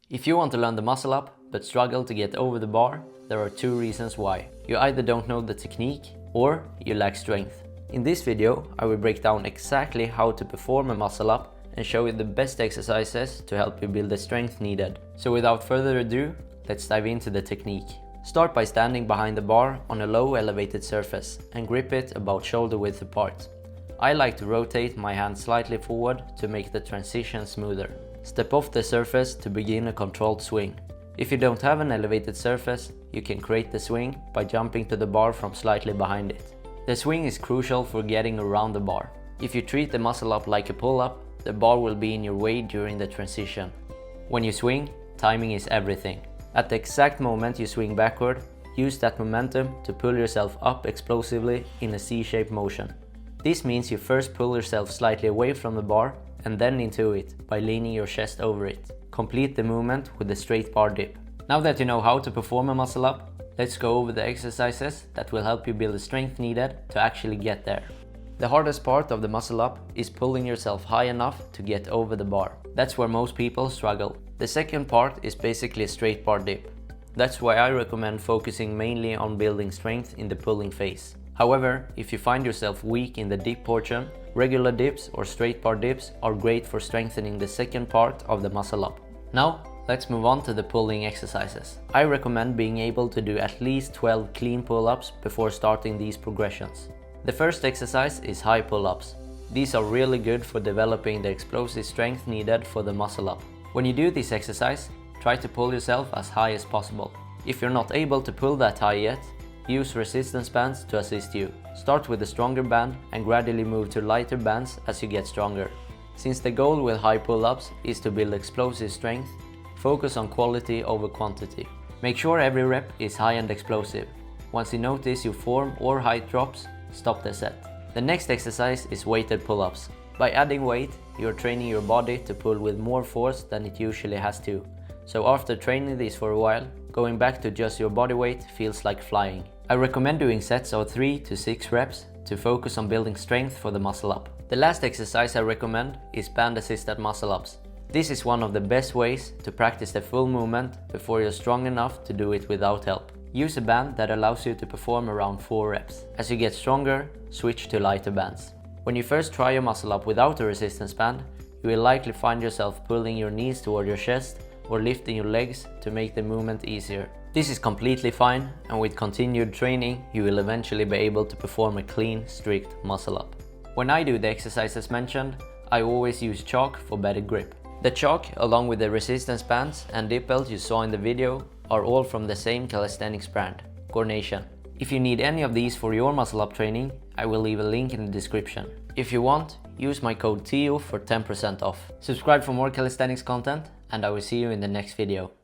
If you want to learn the muscle up but struggle to get over the bar, there are two reasons why. You either don't know the technique or you lack strength. In this video, I will break down exactly how to perform a muscle up and show you the best exercises to help you build the strength needed. So without further ado, let's dive into the technique. Start by standing behind the bar on a low elevated surface and grip it about shoulder width apart. I like to rotate my hand slightly forward to make the transition smoother. Step off the surface to begin a controlled swing. If you don't have an elevated surface, you can create the swing by jumping to the bar from slightly behind it. The swing is crucial for getting around the bar. If you treat the muscle up like a pull-up, the bar will be in your way during the transition. When you swing, timing is everything. At the exact moment you swing backward, use that momentum to pull yourself up explosively in a C-shaped motion. This means you first pull yourself slightly away from the bar and then into it by leaning your chest over it. Complete the movement with a straight bar dip. Now that you know how to perform a muscle up, let's go over the exercises that will help you build the strength needed to actually get there. The hardest part of the muscle up is pulling yourself high enough to get over the bar. That's where most people struggle. The second part is basically a straight bar dip. That's why I recommend focusing mainly on building strength in the pulling phase. However, if you find yourself weak in the dip portion, regular dips or straight bar dips are great for strengthening the second part of the muscle up. Now, let's move on to the pulling exercises. I recommend being able to do at least 12 clean pull-ups before starting these progressions. The first exercise is high pull-ups. These are really good for developing the explosive strength needed for the muscle up. When you do this exercise, try to pull yourself as high as possible. If you're not able to pull that high yet, use resistance bands to assist you. Start with a stronger band and gradually move to lighter bands as you get stronger. Since the goal with high pull-ups is to build explosive strength, focus on quality over quantity. Make sure every rep is high and explosive. Once you notice your form or height drops, stop the set. The next exercise is weighted pull-ups. By adding weight, you're training your body to pull with more force than it usually has to. So after training this for a while, going back to just your body weight feels like flying. I recommend doing sets of 3 to 6 reps to focus on building strength for the muscle up. The last exercise I recommend is band assisted muscle ups. This is one of the best ways to practice the full movement before you're strong enough to do it without help. Use a band that allows you to perform around 4 reps. As you get stronger, switch to lighter bands. When you first try your muscle up without a resistance band, you will likely find yourself pulling your knees toward your chest or lifting your legs to make the movement easier. This is completely fine, and with continued training, you will eventually be able to perform a clean, strict muscle up. When I do the exercises mentioned, I always use chalk for better grip. The chalk, along with the resistance bands and dip belt you saw in the video, are all from the same calisthenics brand, Gornation. If you need any of these for your muscle up training, I will leave a link in the description. If you want, use my code TIO for 10% off. Subscribe for more calisthenics content, and I will see you in the next video.